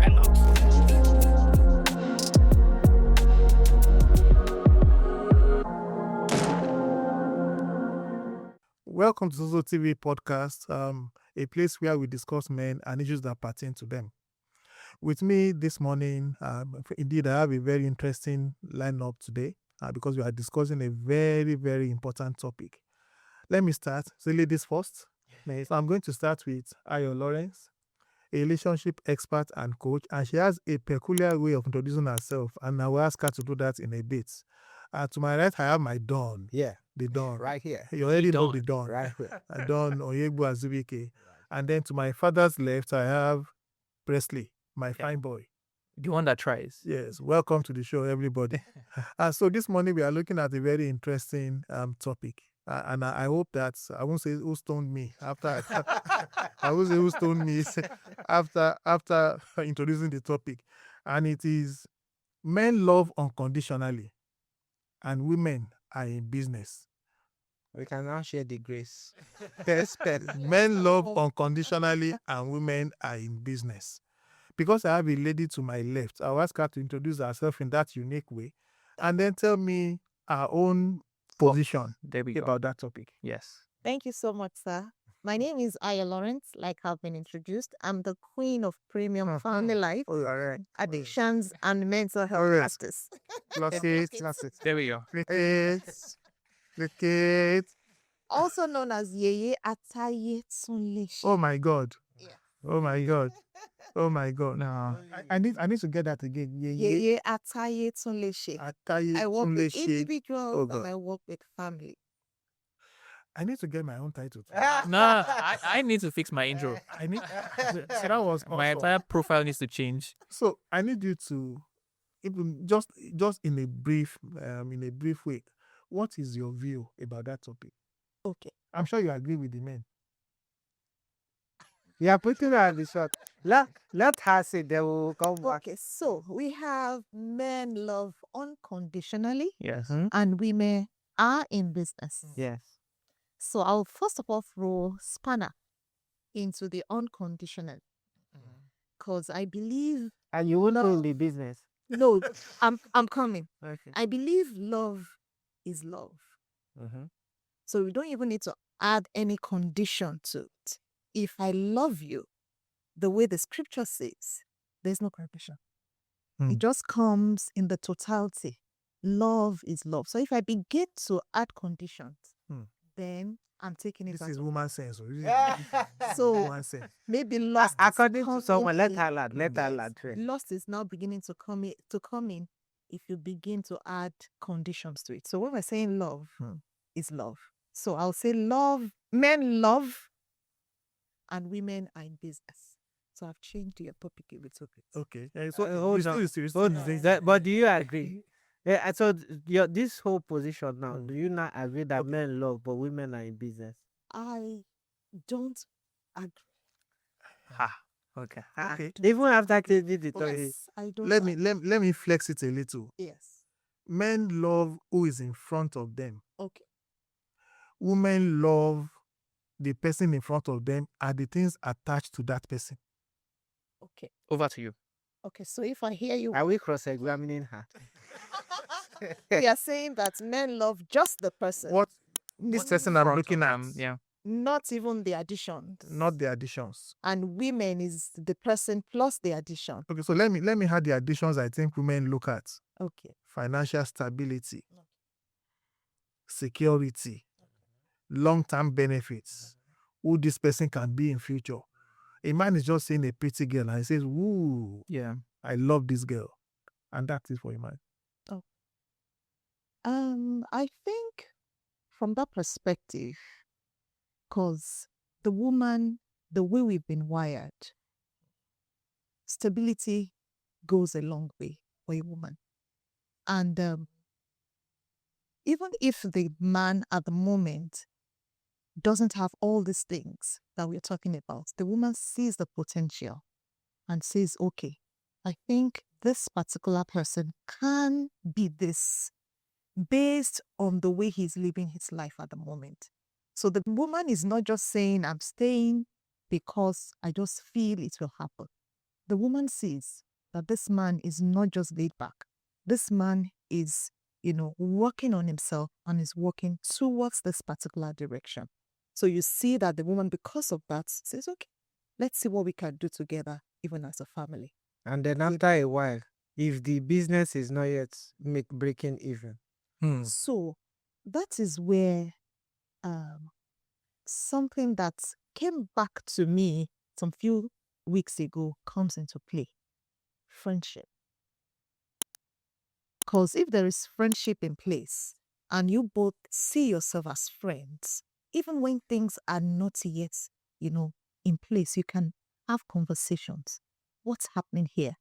right now. Welcome to Sozo TV podcast, a place where we discuss men and issues that pertain to them. With me this morning, indeed, I have a very interesting lineup today because we are discussing a very, very important topic. Let me start. So, ladies first. So, I'm going to start with Ayo Lawrence, a relationship expert and coach, and she has a peculiar way of introducing herself, and I will ask her to do that in a bit. To my right, I have my Don. Yeah, The Don. right here. You already know Don. the Don. Right here. Don Oyegbu Azubike. And then to my father's left, I have Presley, my fine boy. The one that tries. Yes, welcome to the show, everybody. So this morning we are looking at a very interesting topic. And I hope that I won't say who stoned me after I won't say who stoned me after introducing the topic. And it is men love unconditionally and women are in business. We can now share the grace. Men love unconditionally and women are in business. Because I have a lady to my left, I'll ask her to introduce herself in that unique way and then tell me her own position There we go. about that topic. Yes. Thank you so much, sir. My name is Aya Lawrence, like I've been introduced. I'm the queen of premium family life, Oh, all right. addictions, and mental health Alright. practice. Plus it. There we go. Cricket. Also known as Yeye Ataye Tunle. Oh my God. Yeah. Oh my God. Oh my God. No. I need to get that again. Yeye Ataye Tunle. Ataye I work with Tunle. individuals Oh, God. and I work with family. I need to get my own title. too. Nah, I need to fix my intro. I need. See, that was My awesome. entire profile needs to change. So I need you to, even just in a brief way, what is your view about that topic? Okay. I'm sure you agree with the men. You are putting her on the shot. Let her say they will come back. Okay, so we have men love unconditionally Yes. and women are in business. Yes. So I'll first of all throw spanner into the unconditional because I believe And you will not in the business. no, I'm coming. Okay. I believe love is love. Mhm. So we don't even need to add any condition to it. If I love you, the way the scripture says, there's no condition. It just comes in the totality. Love is love. So if I begin to add conditions, then I'm taking it This out is of- woman sense. So woman sense. maybe lost. According to comes someone, let in. her lad. Let her Yes, lad. train. lost is now beginning to come in if you begin to add conditions to it. So when we're saying love is love. So I'll say love, men love, and women are in business. So I've changed your topic a little bit. Okay. So Hold you on. still Hold on. But do you agree? Yeah. So this whole position now, do you not agree that men love but women are in business? I don't agree. Okay. Okay. Even after changing the topic. Yes, I don't. Let me flex it a little. Yes. Men love who is in front of them. Okay. Women love the person in front of them and the things attached to that person. Okay. Over to you. Okay. So if I hear you, Are we cross-examining her? we are saying that men love just the person, What this person I'm looking at, Yeah. not even the additions. not the additions. And women is the person plus the addition. Okay, so let me have the additions I think women look at. Okay. Financial stability, security, long-term benefits, who this person can be in future. A man is just seeing a pretty girl and he says, "Woo, Yeah. I love this girl," and that's it for a man. I think from that perspective, because the woman, the way we've been wired, stability goes a long way for a woman. And even if the man at the moment doesn't have all these things that we're talking about, the woman sees the potential and says, okay, I think this particular person can be this based on the way he's living his life at the moment. So the woman is not just saying, I'm staying because I just feel it will happen. the woman sees that this man is not just laid back, this man is, working on himself and is working towards this particular direction. So you see that the woman, because of that, says, okay, let's see what we can do together, even as a family. And then after a while, if the business is not yet breaking even, So that is where something that came back to me some few weeks ago comes into play. Friendship. Because if there is friendship in place and you both see yourself as friends, even when things are not yet, in place, you can have conversations. What's happening here?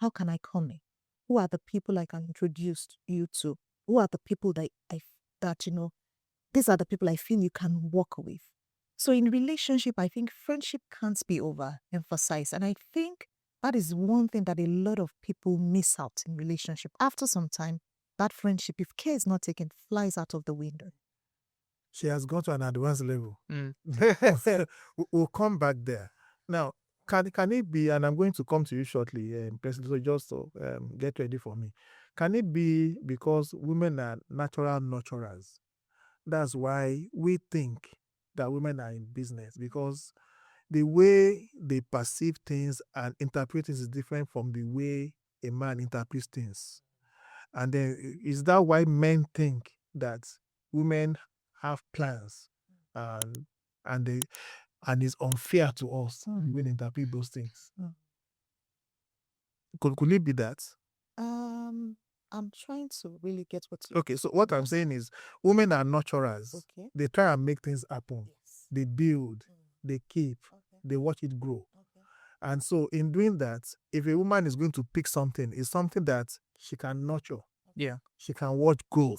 How can I come in? Who are the people I can introduce you to? Who are the people these are the people I feel you can work with. So in relationship, I think friendship can't be overemphasized. And I think that is one thing that a lot of people miss out in relationship. After some time, that friendship, if care is not taken, flies out of the window. She has gone to an advanced level. Mm. We'll come back there. Now, can it be, and I'm going to come to you shortly, President, so just to get ready for me. Can it be because women are natural nurturers? That's why we think that women are in business, because the way they perceive things and interpret things is different from the way a man interprets things. And then is that why men think that women have plans and it's unfair to us when we interpret those things? Could it be that? I'm trying to really get what you. Okay, so what I'm saying is women are nurturers. Okay. They try and make things happen. Yes. They build, they keep, Okay. they watch it grow. Okay. And so in doing that, if a woman is going to pick something, it's something that she can nurture. Yeah. She can watch grow.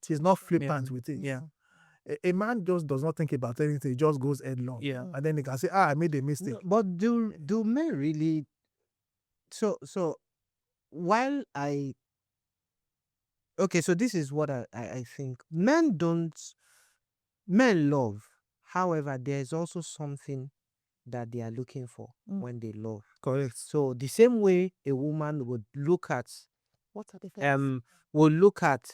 She's not flippant Yeah. with it. Yeah. A man just does not think about anything. He just goes headlong. Yeah. And then he can say, I made a mistake. No, but do men really? So while so this is what I think. Men love. However, there is also something that they are looking for when they love. Correct. So the same way a woman would look at What are the things? will look at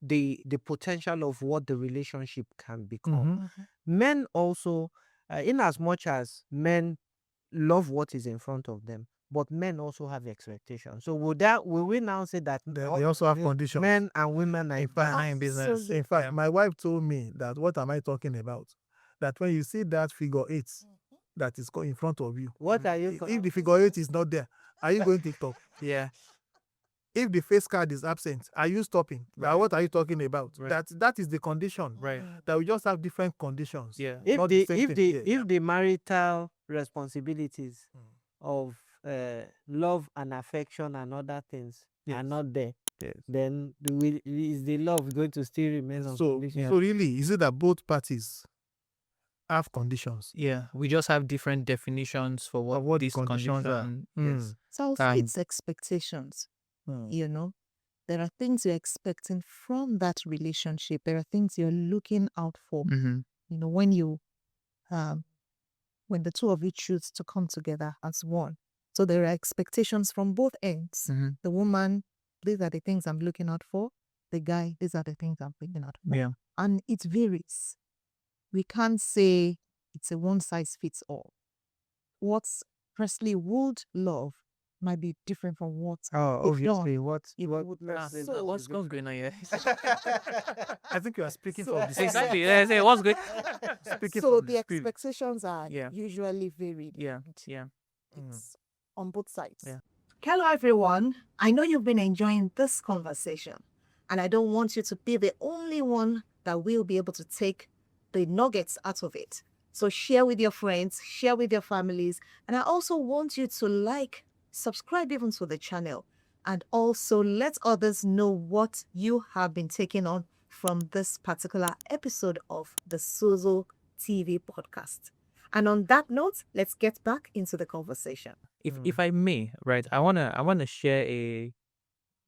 the potential of what the relationship can become. Men also, in as much as men love what is in front of them, but men also have expectations. So will we now say that They also have conditions. men and women are in business. In fact, my wife told me that what am I talking about? That when you see that figure 8 that is in front of you, What are you? if the figure 8 is not there, are you going TikTok? Yeah. If the face card is absent, are you stopping? Right. What are you talking about? Right. That is the condition. Right. That we just have different conditions. Yeah. If Not the same if thing. the Yeah. if the marital responsibilities of love and affection and other things are Yes. not there, Yes. then is the love going to still remain So unconditional? really, is it that both parties have conditions? Yeah. We just have different definitions for what, what these conditions are. conditions. Yes. So Fine. it's expectations. There are things you're expecting from that relationship. There are things you're looking out for. Mm-hmm. When the two of you choose to come together as one. So there are expectations from both ends. Mm-hmm. The woman, these are the things I'm looking out for. The guy, these are the things I'm looking out for. Yeah. And it varies. We can't say it's a one size fits all. What Presley would love might be different from what Obviously, John what would Ah, love. so what's going on here? I think you are speaking So- from the Exactly. Yeah, say, what's good? Speaking So from the spirit. expectations are Yeah. usually varied. Yeah. Yeah. It's on both sides. Yeah. Hello, everyone. I know you've been enjoying this conversation, and I don't want you to be the only one that will be able to take the nuggets out of it. So share with your friends, share with your families, and I also want you to subscribe even to the channel, and also let others know what you have been taking on from this particular episode of the Sozo TV podcast. And on that note, let's get back into the conversation. If I may, right, I wanna share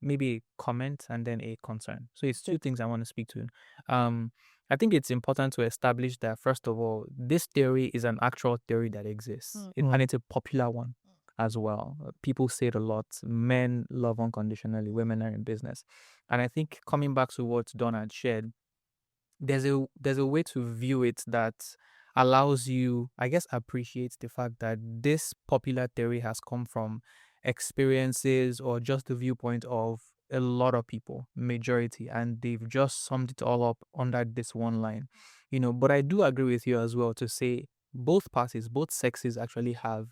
maybe a comment and then a concern. So it's two things I want to speak to. I think it's important to establish that, first of all, this theory is an actual theory that exists, and it's a popular one. as well. People say it a lot. Men love unconditionally, women are in business. And I think coming back to what Don had shared, there's a way to view it that allows you, I guess, appreciate the fact that this popular theory has come from experiences or just the viewpoint of a lot of people, majority, and they've just summed it all up under this one line. But I do agree with you as well to say both parties, both sexes actually have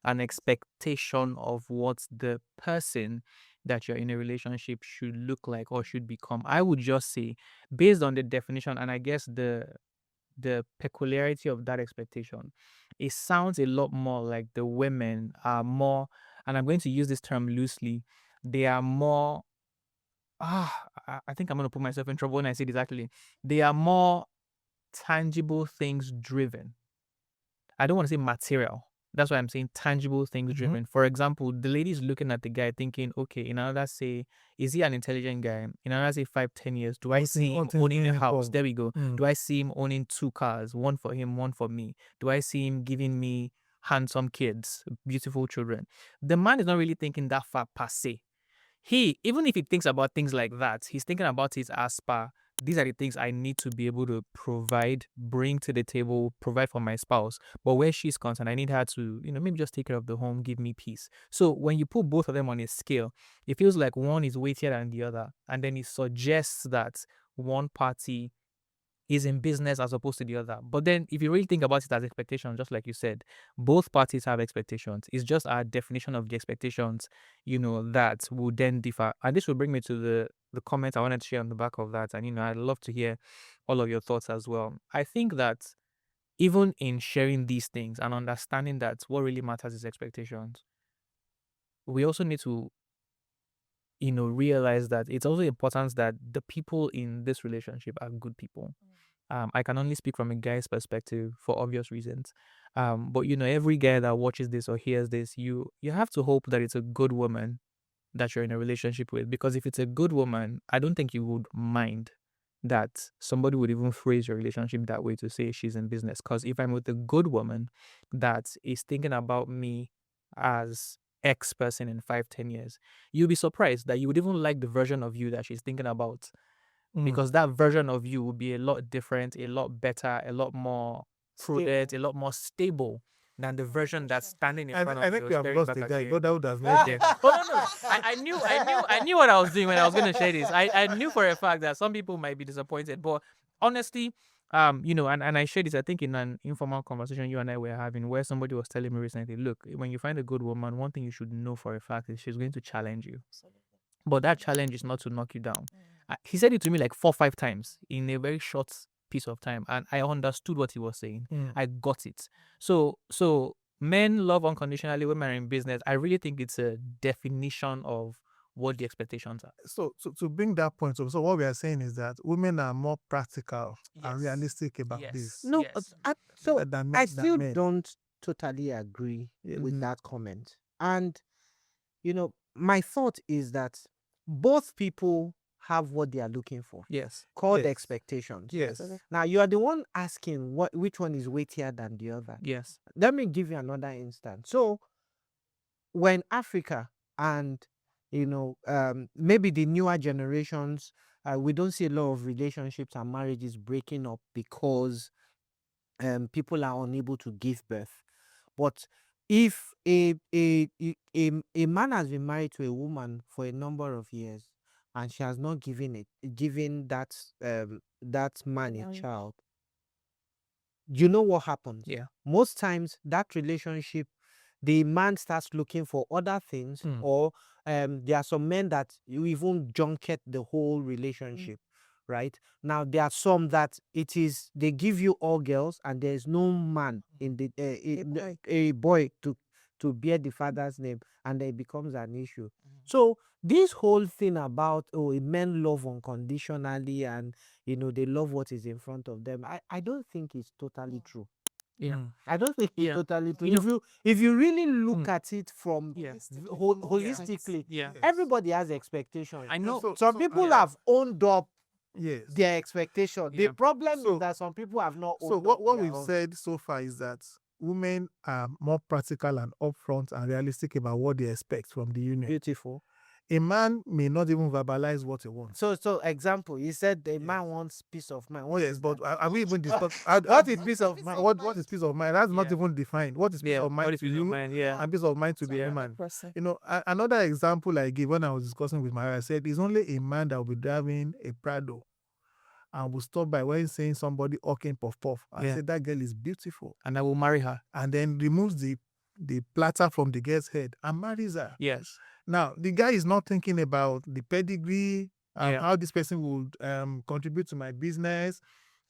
an expectation of what the person that you're in a relationship should look like or should become. I would just say, based on the definition and I guess the peculiarity of that expectation, it sounds a lot more like the women are more, and I'm going to use this term loosely, they are more, I think I'm going to put myself in trouble when I say this actually. They are more tangible things driven. I don't want to say material. That's why I'm saying tangible things driven. For example, the lady is looking at the guy thinking, okay, in another say, is he an intelligent guy? In another say 5-10 years, do I see him owning a house? There we go. Do I see him owning 2 cars, one for him, one for me? Do I see him giving me handsome kids, beautiful children? The man is not really thinking that far per se. Even if he thinks about things like that, he's thinking about it as per, these are the things I need to be able to provide, bring to the table, provide for my spouse. But where she's concerned, I need her to, maybe just take care of the home, give me peace. So when you put both of them on a scale, it feels like one is weightier than the other. And then it suggests that one party is in business as opposed to the other. But then if you really think about it as expectations, just like you said, both parties have expectations. It's just our definition of the expectations, that will then differ. And this will bring me to the comment I wanted to share on the back of that. And, I'd love to hear all of your thoughts as well. I think that even in sharing these things and understanding that what really matters is expectations, we also need to, realize that it's also important that the people in this relationship are good people. I can only speak from a guy's perspective for obvious reasons. But every guy that watches this or hears this, you have to hope that it's a good woman that you're in a relationship with. Because if it's a good woman, I don't think you would mind that somebody would even phrase your relationship that way to say she's in business. Because if I'm with a good woman that is thinking about me as X person in 5-10 years, you'll be surprised that you would even like the version of you that she's thinking about, because that version of you will be a lot different, a lot better, a lot more prudent, a lot more stable than the version that's standing in front I of think you. we have staring lost back the at guy. you. God, that would have made Yeah. Oh no. I knew what I was doing when I was gonna share this. I knew for a fact that some people might be disappointed, but honestly, and I shared this, I think, in an informal conversation you and I were having, where somebody was telling me recently, look, when you find a good woman, one thing you should know for a fact is she's going to challenge you. But that challenge is not to knock you down. He said it to me like 4-5 times in a very short piece of time, and I understood what he was saying. I got it. So men love unconditionally, women are in business. I really think it's a definition of what the expectations are. So to bring that point up, so what we are saying is that women are more practical and Yes. realistic about Yes. this. No, Yes. Than I than still men. don't totally agree with Mhm. that comment. And my thought is that both people have what they are looking for, Yes. called Yes. expectations. Yes. Now you are the one asking which one is weightier than the other. Yes. Let me give you another instance. So when Africa and maybe the newer generations, we don't see a lot of relationships and marriages breaking up because people are unable to give birth. But if a man has been married to a woman for a number of years and she has not given that man a child, you know what happens? Yeah. Most times that relationship, the man starts looking for other things, or there are some men that you even junket the whole relationship. Right now, there are some that they give you all girls, and there is no man in the a boy to bear the father's name, and then it becomes an issue. So this whole thing about men love unconditionally, and they love what is in front of them, I don't think it's totally true. Yeah. I don't think it's Yeah. totally true. If you really look at it from Yeah. holistically, Yeah. everybody has expectations. I know. So- Some so- people have owned up Yes. their expectation. Yeah. The problem So- is that some people have not So owned what up their we've own. said so far is that women are more practical and upfront and realistic about what they expect from the union. Beautiful. A man may not even verbalize what he wants. So example, you said the man wants peace of mind. What yes, is but that? are we even discuss? What is peace of mind? What is peace of mind? That's not Yeah. even defined. What is peace Yeah. of mind What is to peace of you mind? Yeah. and peace of mind to the Yeah. woman? Person. You know, another example I gave when I was discussing with my wife, I said it's only a man that will be driving a Prado and will stop by when saying somebody hawking puff puff. I Yeah. said that girl is beautiful, And I will marry her. and then removes the platter from the girl's head and marries her. Yes. Now, the guy is not thinking about the pedigree, Yeah. how this person would contribute to my business,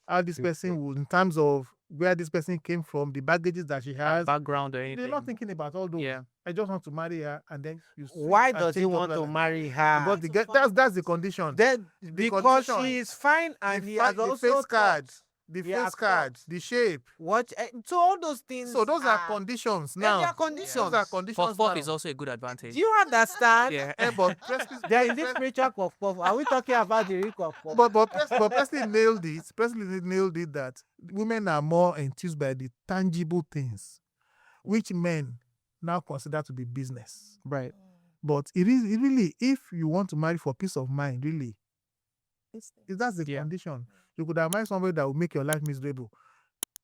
how this person would, in terms of where this person came from, the baggages that she has. Background or They're anything. not thinking about all those. Yeah. I just want to marry her, and then you switch Why and does he change want to topic. marry her? Because the girl, that's the condition. Then because condition. she is fine and he has the also face card, thought. the He has face card, thought. the shape. What? So all those things. So those are conditions They now. are conditions. Those are For conditions fourth now. is also a good advantage. Do you understand? Yeah. But Presley, There is this spiritual puff. Are we talking about the real puff? but Presley nailed it. Presley nailed it that women are more enthused by the tangible things, which men now consider to be business. Right. But it really, if you want to marry for peace of mind, really, that's the Yeah. condition. You could have married somebody that will make your life miserable,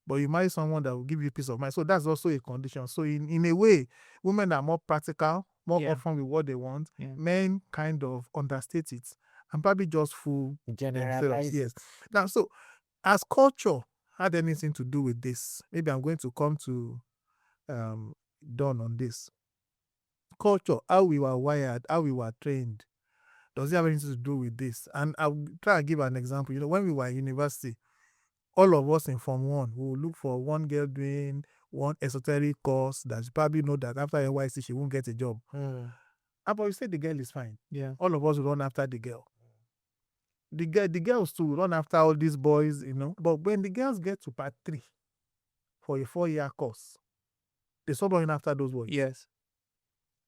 but you marry someone that will give you peace of mind. So that's also a condition. So in a way, women are more practical, more Yeah. upfront with what they want. Yeah. Men kind of understate it and probably just fool Generalize themselves. it. Yes. Now, so as culture had anything to do with this, maybe I'm going to come to Dawn on this. Culture, how we were wired, how we were trained, does it have anything to do with this? And I'll try and give an example. You know, when we were in university, all of us in Form 1, we will look for one girl doing one esoteric course that you probably know that after NYC she won't get a job. But you say the girl is fine. Yeah. All of us will run after the girl. The girls too will run after all these boys, you know. But when the girls get to part 3 for a 4-year course, they stop running after those boys. Yes.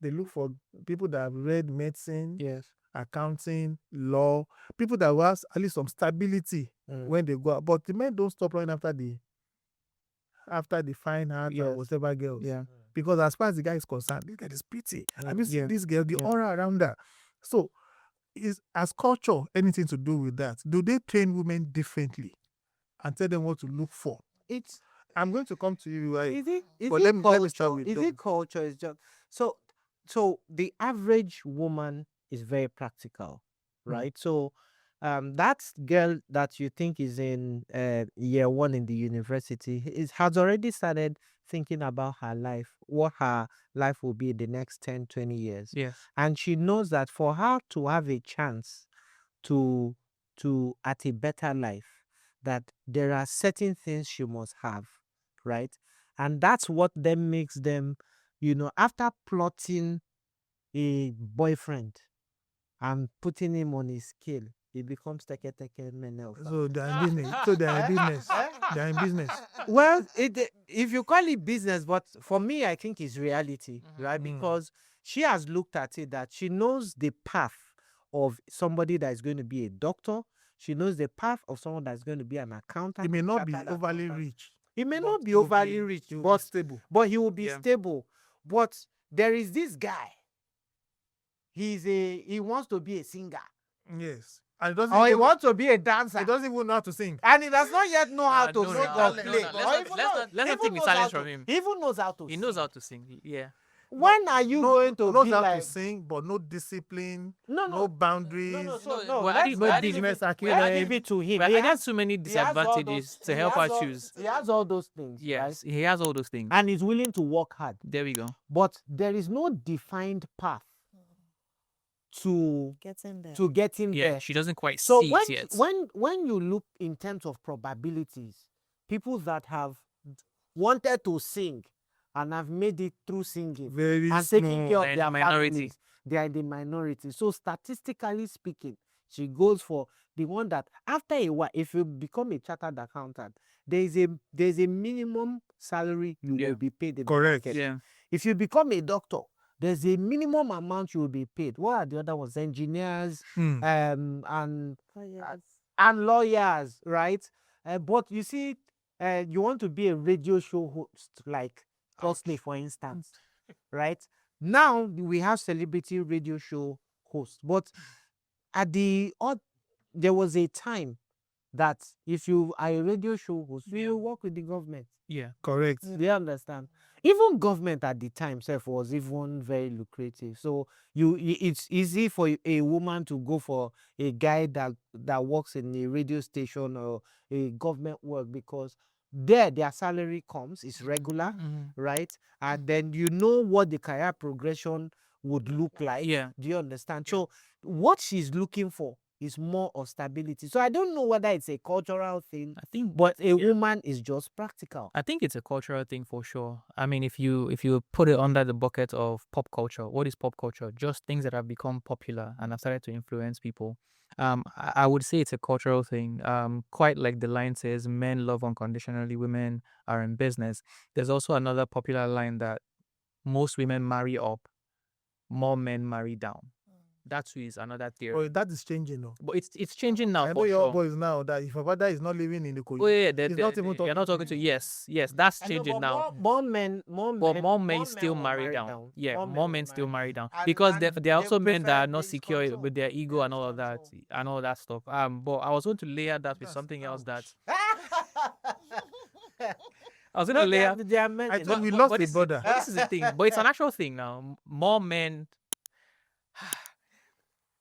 They look for people that have read medicine, Yes. accounting, law, people that will have at least some stability when they go out. But the men don't stop running after the fine art or Yes. whatever girls. Yeah. Because as far as the guy is concerned, this girl is pretty. I mean, Yeah. this girl, the Yeah. aura around her. So, is as culture anything to do with that? Do they train women differently and tell them what to look for? It's I'm going to come to you. is it but it let me start culture? with Is Dawn. it culture? Is just so the average woman is very practical, right? So that girl that you think is in year 1 in the university has already started thinking about her life, what her life will be in the next 10, 20 years. Yes. And she knows that for her to have a chance to at a better life, that there are certain things she must have, right? And that's what then makes them, after plotting a boyfriend and putting him on a scale, it becomes teke menel. So they're in business. They're in business. Well, if you call it business, but for me, I think it's reality, right? Because she has looked at it that she knows the path of somebody that is going to be a doctor. She knows the path of someone that's going to be an accountant. It may not be chartered overly accountant. rich. It may but not be he will overly rich, he will be but stable. he will be Yeah. stable. But there is this guy. He wants to be a singer, Yes. And it doesn't or he even, wants to be a dancer, he doesn't even know how to sing. and he does not yet know how to No, sing no, or no, play. no. Or Let's even not he take even the knows challenge how from to- him. He even knows how to He sing. knows how to sing. Yeah. When are you going to knows be how like? to sing, but no discipline, No, no boundaries. well, let's I leave business it- acumen. let's leave it to him. But He he has has too many he has all disadvantages those- to he help has her all- choose. He has all those things, Yes, right? he has all those things. And he's willing to work hard. There we go. But there is no defined path to Getting there. getting Yeah, there. she doesn't quite So see it yet. when you look in terms of probabilities, people that have wanted to sing and have made it through singing Very and taking small. care of They're in their the minority. families, they are in the minority. So statistically speaking, she goes for the one that after a while, if you become a chartered accountant, there's a minimum salary you Yeah. will be paid in the Correct. market. Yeah. If you become a doctor, there's a minimum amount you will be paid. What are the other ones? Engineers, and Oh, yes. and lawyers, right? But you see, you want to be a radio show host, like Firstly, for instance, right? Now we have celebrity radio show hosts, but at the odd, there was a time that if you are a radio show host, you work with the government. Yeah. Correct. Do you understand? Even government at the time self was even very lucrative. So it's easy for a woman to go for a guy that works in a radio station or a government work, because their salary comes, is regular, right? And then you know what the career progression would look like. Yeah. Do you understand? So what she's looking for is more of stability. So I don't know whether it's a cultural thing, I think, but a woman is just practical. I think it's a cultural thing for sure. I mean, if you put it under the bucket of pop culture, what is pop culture? Just things that have become popular and have started to influence people. I would say it's a cultural thing. Quite like the line says, men love unconditionally, women are in business. There's also another popular line that most women marry up, more men marry down. That too is another theory. But that is changing now. But it's changing now I know for your sure. boys now that if your father is not living in the Kogi, Oh yeah, he's not even you're not talking to. Yes, that's I know, changing but now. more men, But more men still will marry down. Yeah, More more will men still marry down And- because and there are they also men that prefer- are not there is secure control. with their ego There and is all of that control. and all that stuff. But I was going to layer that with That's- something else that ouch. I was going to layer. They are men. I thought we but lost the this is- border. but this is the thing. But it's an actual thing now. More men.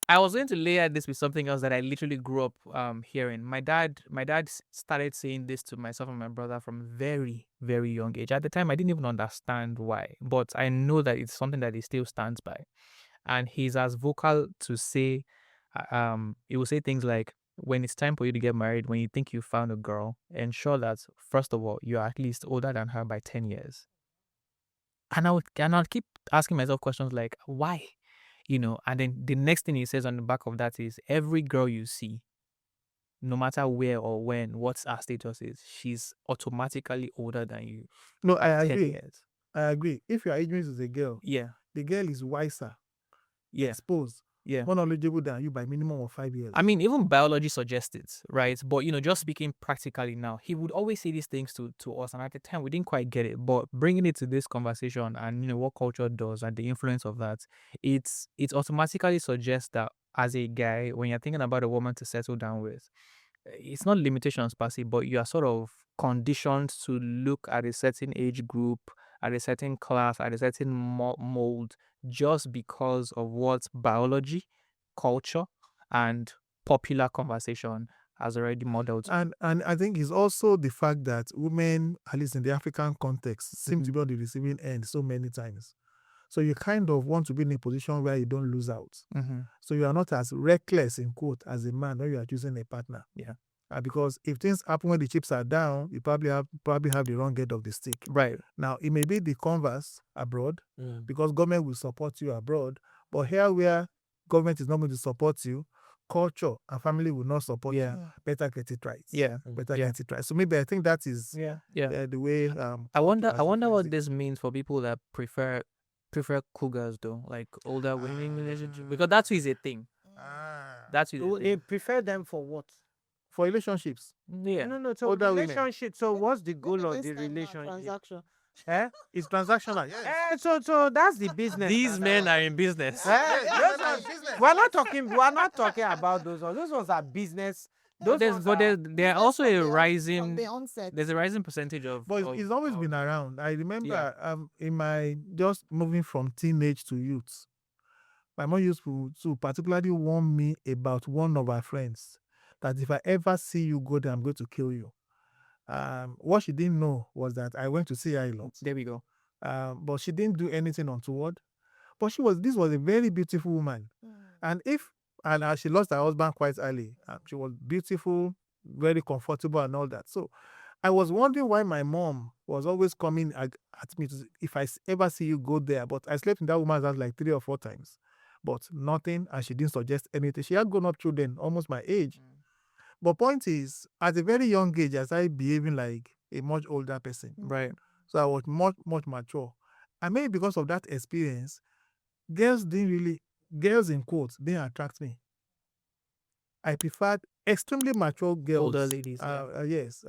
I was going to layer this with something else that I literally grew up hearing. My dad started saying this to myself and my brother from very, very young age. At the time, I didn't even understand why, but I know that it's something that he still stands by. And he's as vocal to say, he will say things like, when it's time for you to get married, when you think you found a girl, ensure that, first of all, you're at least older than her by 10 years. And I'll keep asking myself questions like, why? And then the next thing he says on the back of that is, every girl you see, no matter where or when, what her status is, she's automatically older than you. No, I 10 agree. years. I agree. If your age is a girl, Yeah. the girl is wiser, Yeah. exposed, Yeah. more knowledgeable than you by minimum of 5 years. I mean, even biology suggests it, right? But, just speaking practically now, he would always say these things to us. And at the time, we didn't quite get it. But bringing it to this conversation and, what culture does and the influence of that, it automatically suggests that as a guy, when you're thinking about a woman to settle down with, it's not limitations per se, but you are sort of conditioned to look at a certain age group, at a certain class, at a certain mold, just because of what biology, culture, and popular conversation has already modeled. And I think it's also the fact that women, at least in the African context, seem to be on the receiving end so many times. So you kind of want to be in a position where you don't lose out. So you are not as reckless, in quote, as a man when you are choosing a partner. Yeah. Because if things happen when the chips are down, you probably have the wrong end of the stick. Right. Now, it may be the converse abroad, because government will support you abroad. But here where government is not going to support you, culture and family will not support Yeah. you. Better get it right. Yeah. Better Yeah. get it right. So maybe I think that is Yeah. the way. I wonder culture has what influenced it. this means for people that prefer cougars though, like older women relationship, because that's a thing. That's They prefer them for what? For relationships. yeah. No. So Older women. relationship. So what's the goal Maybe of this the time now, relationship? transaction. Eh? It's transactional. Yes. So that's the business. These men are in business. Those ones- we're not talking about those ones. Those ones are business. Those ones are- There are also a From rising. the onset. There's a rising percentage of. But it's always been around. I remember Yeah. in my just moving from teenage to youth, my mom used to particularly warn me about one of our friends that if I ever see you go there, I'm going to kill you. What she didn't know was that I went to see her a lot. There we go. But she didn't do anything untoward. But this was a very beautiful woman. And she lost her husband quite early. She was beautiful, very comfortable and all that. So I was wondering why my mom was always coming at me if I ever see you go there. But I slept in that woman's house like 3 or 4 times. But nothing, and she didn't suggest anything. She had grown up children, almost my age. But point is, at a very young age, I started behaving like a much older person. Right. So I was much, much mature. And maybe because of that experience, girls in quotes, didn't attract me. I preferred extremely mature girls. Older ladies, yeah. Yes.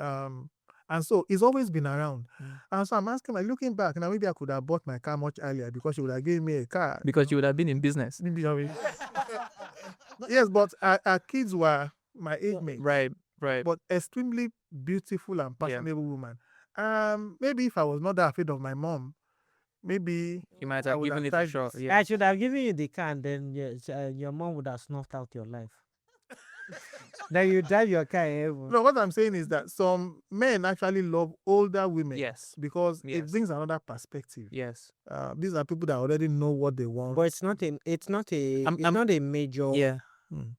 And so it's always been around. And so I'm asking, like, looking back, now maybe I could have bought my car much earlier because she would have given me a car. Because you would have been in business. Yes, but our kids were my age mates. Right. But extremely beautiful and passionate woman. Maybe if I was not that afraid of my mom, maybe You might I have would given have it a tried shot. this. Yeah. I should have given you the car, and then your mom would have snuffed out your life. Then you drive your car in heaven. No, what I'm saying is that some men actually love older women. Yes. Because it Yes. brings another perspective. Yes. These are people that already know what they want. But it's not a major. Yeah.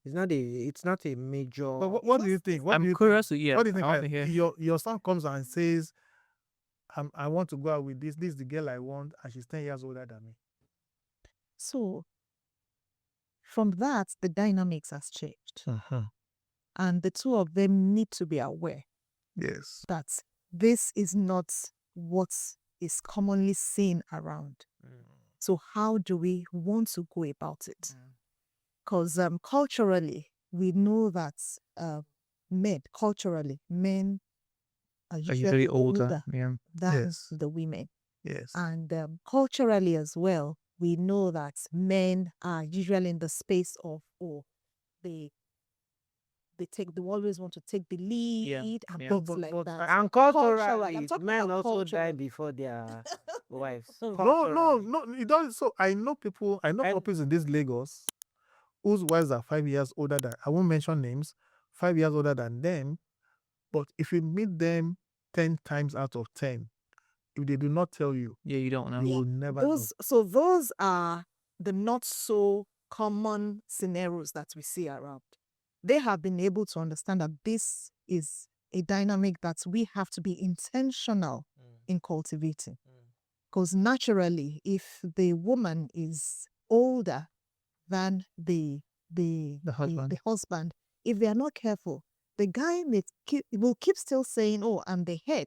It's not a major. But what do you think? What do I'm you curious to hear. What do you think? I want to hear. Your son comes and says, I want to go out with this. This is the girl I want, and she's 10 years older than me. So from that, the dynamics has changed. And the two of them need to be aware Yes. that this is not what is commonly seen around. So how do we want to go about it? Because culturally, we know that men are usually older Yeah. than Yes. the women. Yes. And culturally as well, we know that men are usually in the space of, they always want to take the lead and Yeah. things like that. And Culturally, culturally, I'm talking men about also die culturally. before their wives. No, it doesn't. So I know couples in this Lagos whose wives are 5 years older than, I won't mention names, 5 years older than them. But if you meet them 10 times out of 10, if they do not tell you, Yeah, you don't know. you will never know. Those are the not so common scenarios that we see around. They have been able to understand that this is a dynamic that we have to be intentional in cultivating. Because naturally, if the woman is older than the husband, if they are not careful, the guy will keep still saying, "Oh, I'm the head,"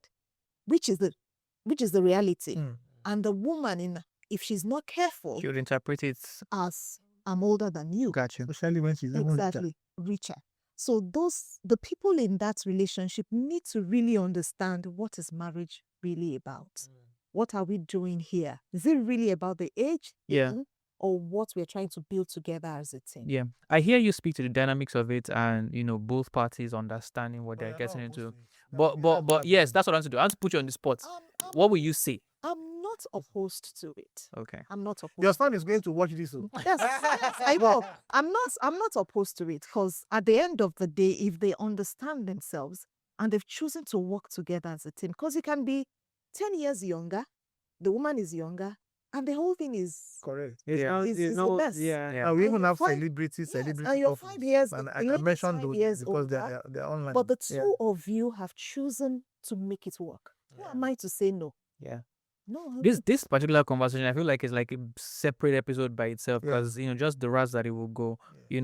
which is the reality. And the woman, if she's not careful, She would interpret it as, "I'm older than you." Gotcha. Especially when she's even richer. Exactly, richer. So the people in that relationship need to really understand, what is marriage really about? What are we doing here? Is it really about the age thing, or what we're trying to build together as a team? Yeah. I hear you speak to the dynamics of it, and both parties understanding what they're getting into. But yes, that's what I want to do. I want to put you on the spot. What will you say? I'm not opposed to it. Okay. I'm not opposed. Your son is going to watch this. Yes, I know. I'm not opposed to it, because at the end of the day, if they understand themselves and they've chosen to work together as a team, because it can be 10 years younger, the woman is younger, and the whole thing is correct. is the best. Now we And even you're have five- celebrity and you're couples. 5 years, And the I lady's mentioned 5 those years because older, they're online. but the two of you have chosen to make it work. Who am I to say no? Yeah. No. This particular conversation, I feel like it's like a separate episode by itself, Yeah. because just the routes that it will go,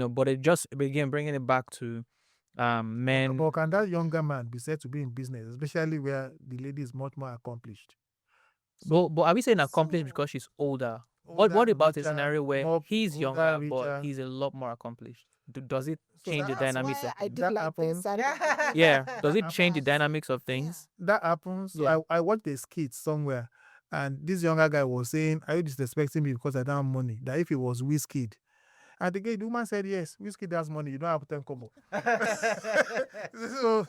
but it just, again, bringing it back to men. But can that younger man be said to be in business, especially where the lady is much more accomplished? But are we saying accomplished So- because she's older? Older, What about a richer, scenario where more he's older, younger richer. but he's a lot more accomplished? Does it So change the that's dynamics? why Of, I did that like this. yeah. Does it change the dynamics of things? That happens. So Yeah. I watched a skit somewhere, and this younger guy was saying, "Are you disrespecting me because I don't have money?" That if it was Whiskey, and the woman said, "Yes, Whiskey has money. You don't have 10 kobo." So,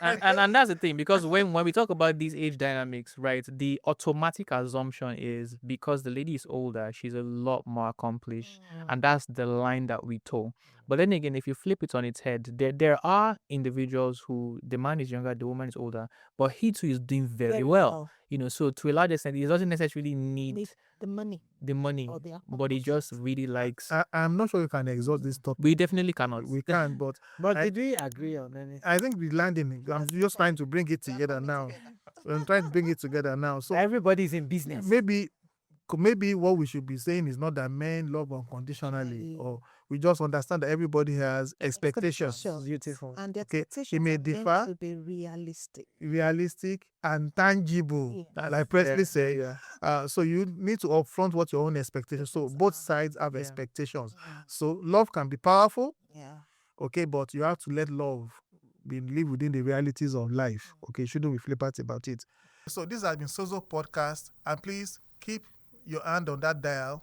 And that's the thing, because when we talk about these age dynamics, right, the automatic assumption is because the lady is older, she's a lot more accomplished, and that's the line that we toe. But then again, if you flip it on its head, there are individuals who, the man is younger, the woman is older, but he too is doing very well. So to a large extent, he doesn't necessarily need the money. or the but he just really likes. I'm not sure you can exhaust this topic. We definitely cannot. We can, but Did we agree on anything? I think we landing. I'm just trying to bring it together now. I'm trying to bring it together now. So Everybody's in business. maybe what we should be saying is not that men love unconditionally, or we just understand that everybody has expectations. Beautiful. And the Okay, expectations it may are meant differ. to be realistic. And tangible, like Presley said. So you need to upfront what your own expectations. So both sides have expectations. So love can be powerful, Yeah. okay, but you have to let love live within the realities of life. Okay, shouldn't be flippant about it. So this has been Sozo Podcast, and please keep your hand on that dial.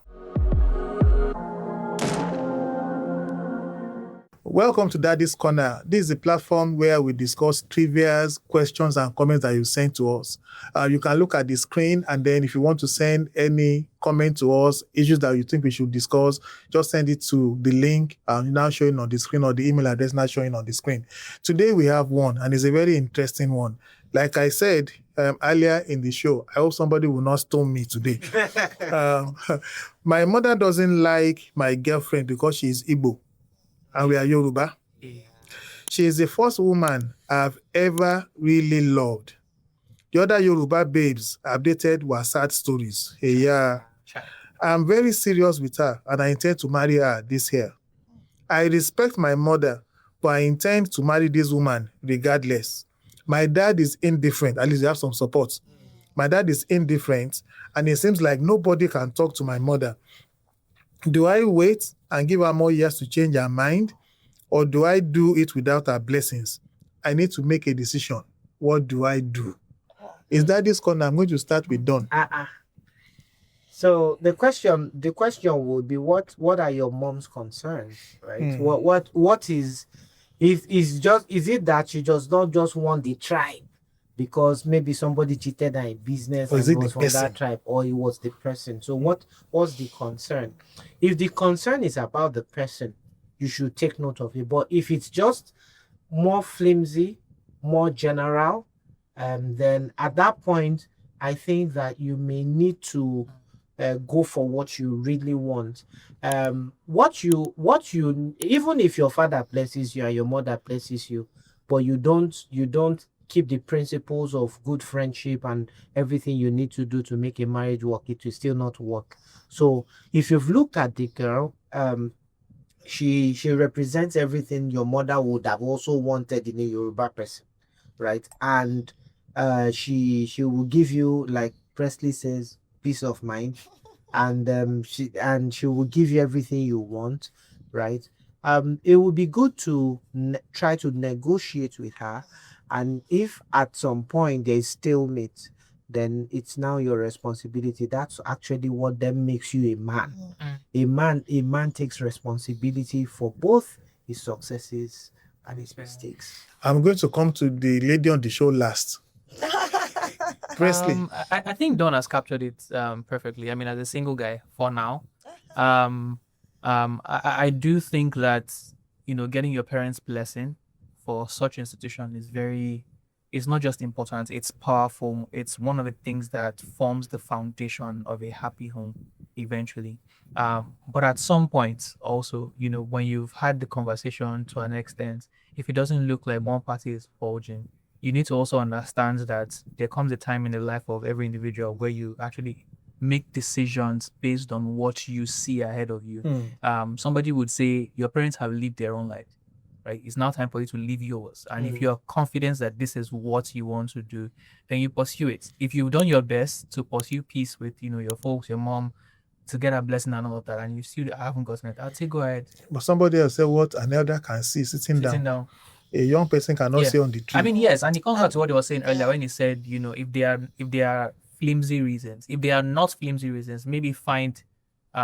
Welcome to Daddy's Corner. This is a platform where we discuss trivias, questions, and comments that you send to us. You can look at the screen, and then if you want to send any comment to us, issues that you think we should discuss, just send it to the link now showing on the screen or the email address now showing on the screen. Today we have one, and it's a very interesting one. Like I said earlier in the show, I hope somebody will not stone me today. My mother doesn't like my girlfriend because she is Igbo and we are Yoruba. Yeah. She is the first woman I've ever really loved. The other Yoruba babes have dated were sad stories. Hey, yeah. I'm very serious with her and I intend to marry her this year. I respect my mother, but I intend to marry this woman regardless. My dad is indifferent. At least they have some support. My dad is indifferent and it seems like nobody can talk to my mother. Do I wait and give her more years to change her mind? Or do I do it without her blessings? I need to make a decision. What do I do? Is that this corner? I'm going to start with Don. So the question would be what are your mom's concerns, right? What is it that she does not just want the tribe because maybe somebody cheated her in business and was from that tribe, or it was the person? So what's the concern? If the concern is about the person, you should take note of it. But if it's just more flimsy, more general, then at that point, I think that you may need to go for what you really want. What you even if your father blesses you and your mother blesses you, but you don't keep the principles of good friendship and everything you need to do to make a marriage work, it will still not work. So if you've looked at the girl, she represents everything your mother would have also wanted in a Yoruba person, right? And she will give you, like Presley says, peace of mind, and she will give you everything you want, right? It would be good to try to negotiate with her, and if at some point there is stalemate, then it's now your responsibility. That's actually what then makes you a man. A man takes responsibility for both his successes and his mistakes. I'm going to come to the lady on the show last. Presley. I think Don has captured it perfectly. I mean, as a single guy for now, I do think that, getting your parents' blessing for such institution it's not just important, it's powerful. It's one of the things that forms the foundation of a happy home eventually. But at some point also, when you've had the conversation to an extent, if it doesn't look like one party is bulging, you need to also understand that there comes a time in the life of every individual where you actually make decisions based on what you see ahead of you. Somebody would say your parents have lived their own life, right? It's now time for you to live yours. And if you're confident that this is what you want to do, then you pursue it. If you've done your best to pursue peace with, your folks, your mom, to get a blessing and all of that, and you still haven't gotten it, I'd say go ahead. But somebody else said what an elder can see sitting down. A young person cannot see on the tree. I mean, yes, and it comes back to what you were saying earlier when you said, if they are flimsy reasons, if they are not flimsy reasons, maybe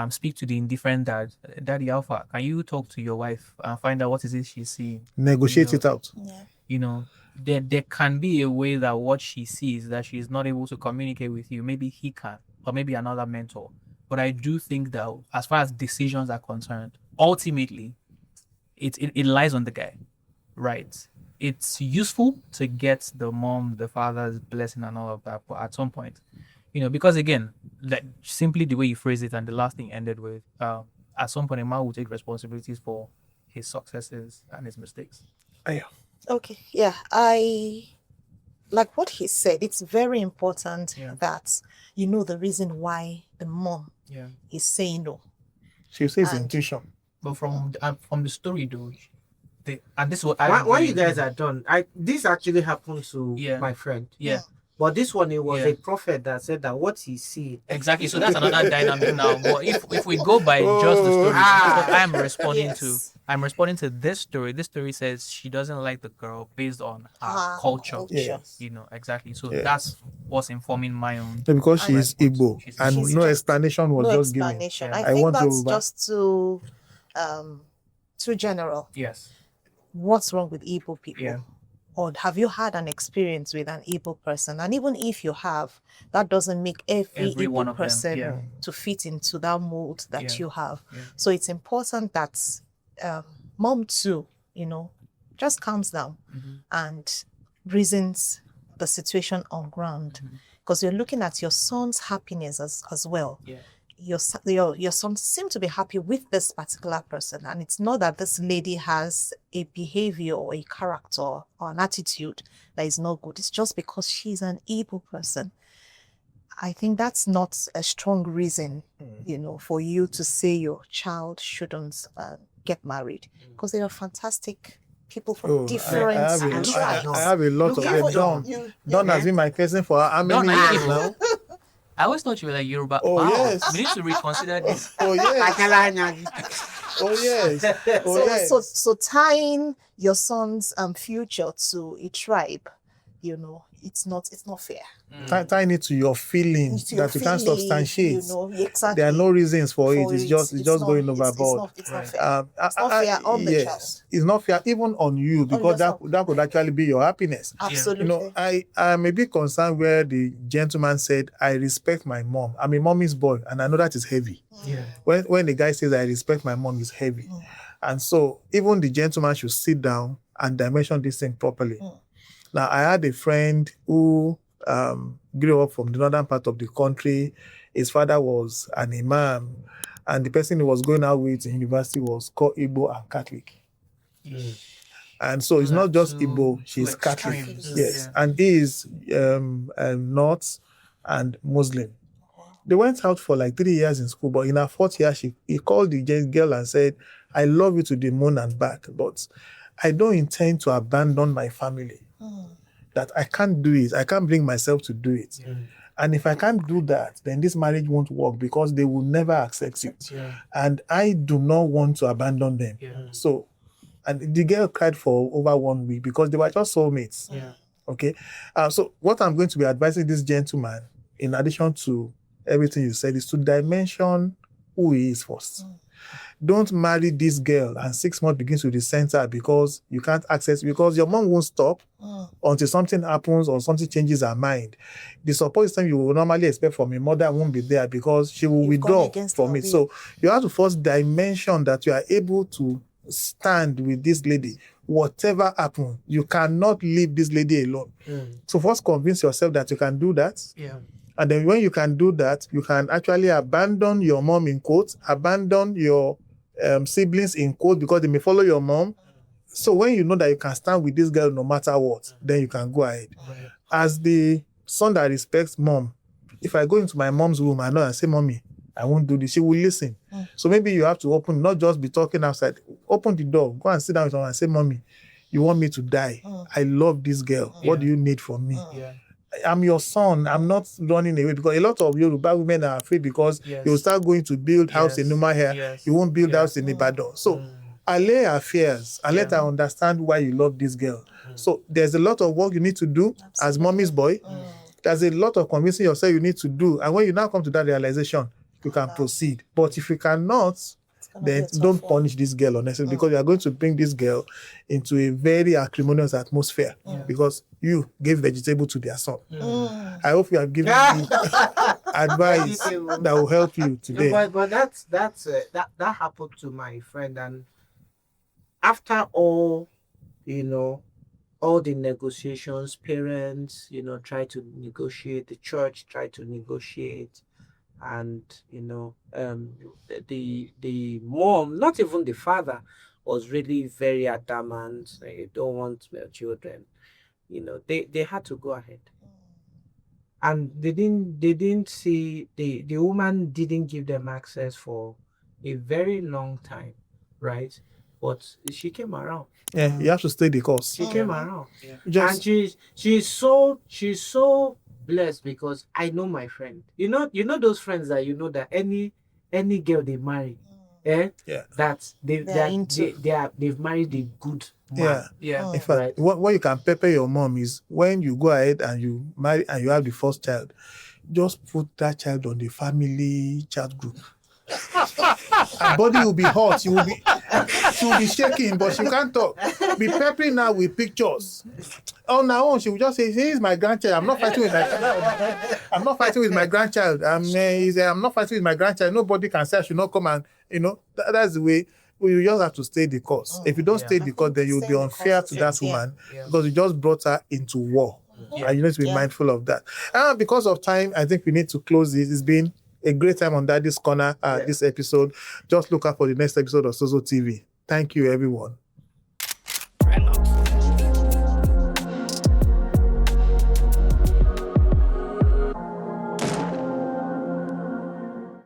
speak to the indifferent dad. Daddy Alpha, can you talk to your wife and find out what is it she's seeing? Negotiate it out. Yeah. There can be a way that what she sees that she's not able to communicate with you, maybe he can, or maybe another mentor. But I do think that as far as decisions are concerned, ultimately, it lies on the guy, right? It's useful to get the mom, the father's blessing and all of that, but at some point, because again, like simply the way you phrase it and the last thing ended with, at some point a man will take responsibilities for his successes and his mistakes. Okay, yeah, I like what he said. It's very important that the reason why the mom is saying no. She says intuition. But from the story though, and this is what when you guys are done, this actually happened to my friend. Yeah. But this one, it was Yeah. a prophet that said that what he see. Exactly. So that's another dynamic now. But if we go by just the story, Ah. I'm responding to Yes. this story. This story says she doesn't like the girl based on her Ah, culture. Yes. Exactly. So Yes. that's what's informing my own. No, because And- she's Igbo She's and Igbo. no just- explanation was No just given. explanation. Yeah. I I think want to that's over- just too general. Yes. What's wrong with Igbo people? Yeah. Or have you had an experience with an Igbo person? And even if you have, that doesn't make every Every one Igbo of them, person yeah. to fit into that mold that Yeah. you have. Yeah. So it's important that mom too, just calms down and reasons the situation on ground. Because you're looking at your son's happiness as well. Yeah. Your son seems to be happy with this particular person, and it's not that this lady has a behavior or a character or an attitude that is not good. It's just because she's an Igbo person. I think that's not a strong reason, for you to say your child shouldn't get married, because they are fantastic people from Oh, different I tribes. have a lot Look of at them. Don. Don has been my cousin for how Don, many are years you now? I always thought you were like Yoruba. Oh, wow. yes. We need to reconsider this. Oh yes, Akalanya. oh yes, oh yes. So tying your son's future to a tribe, it's not fair. Tying it to your feelings To your that you can't feelings, substantiate. exactly. There are no reasons for it. It's just not- going overboard. It's not Right. fair. It's not fair on the child. It's not fair even on you because yourself. that could actually be your happiness. Absolutely. I'm a bit concerned where the gentleman said, "I respect my mom. I'm a mommy's boy," and I know that is heavy. Yeah. When the guy says, "I respect my mom," is heavy, and so even the gentleman should sit down and dimension this thing properly. Now, I had a friend who grew up from the northern part of the country. His father was an imam, and the person he was going out with in university was called Igbo and Catholic. And so it's not just Igbo, she's Catholic. extremes. Yes, Yeah. and he is North and Muslim. They went out for like 3 years in school, but in her fourth year, he called the girl and said, "I love you to the moon and back, but I don't intend to abandon my family. That I can't do it. I can't bring myself to do it. And if I can't do that, then this marriage won't work because they will never accept it. Yeah. And I do not want to abandon them." Yeah. So, and the girl cried for over 1 week because they were just soulmates. Yeah. Okay. So what I'm going to be advising this gentleman, in addition to everything you said, is to dimension who he is first. Don't marry this girl and 6 months begins to resent her because you can't access, because your mom won't stop until something happens or something changes her mind. The support system you will normally expect from a mother won't be there because she will You've gone withdraw against from her it. will. So you have to first dimension that you are able to stand with this lady. Whatever happens, you cannot leave this lady alone. So first convince yourself that you can do that. Yeah. And then when you can do that, you can actually abandon your mom in quotes, abandon your siblings in quotes because they may follow your mom. So when you know that you can stand with this girl no matter what, then you can go ahead. Right. As the son that respects mom, if I go into my mom's room and say, "Mommy, I won't do this," she will listen. So maybe you have to open, not just be talking outside. Open the door, go and sit down with her and say, "Mommy, you want me to die? I love this girl. What do you need from me? Yeah. I'm your son. I'm not running away," because a lot of Yoruba women are afraid because Yes. you will start going to build house in Yes. Numa here. Yes. You won't build Yeah. house in Ibadan. So allay her fears and let her understand why you love this girl. So there's a lot of work you need to do as mommy's boy. There's a lot of convincing yourself you need to do. And when you now come to that realization, you can proceed. But if you cannot, then don't punish this girl unnecessarily because you are going to bring this girl into a very acrimonious atmosphere because you gave vegetable to their son. I hope you have given me advice that will help you today. But that happened to my friend, and after all, all the negotiations, parents, try to negotiate, the church try to negotiate, and the mom, not even the father, was really very adamant. They don't want their children. They had to go ahead, and they didn't see the woman didn't give them access for a very long time, right? But she came around. Yeah, you have to stay the course. She came around. Yeah. And she's so blessed because I know my friend. You know those friends that that any girl they marry, Yeah. that They are into. they've married a good Yeah. man. Yeah. In fact, Right. what you can pepper your mom is when you go ahead and you marry and you have the first child, just put that child on the family chat group. Her body will be hot. She will be shaking, but she can't talk. Be peppering now with pictures. On her own, she will just say, "He is my grandchild. I'm not fighting with my child. I'm not fighting with my grandchild. I'm not fighting with my grandchild. Nobody can say I should not come and that's the way." Well, you just have to stay the course. If you don't stay the course, then you'll be unfair to that woman because you just brought her into war. And you need to be mindful of that. Because of time, I think we need to close this. It's been a great time on Daddy's Corner this episode. Just look out for the next episode of Sozo TV. Thank you, everyone.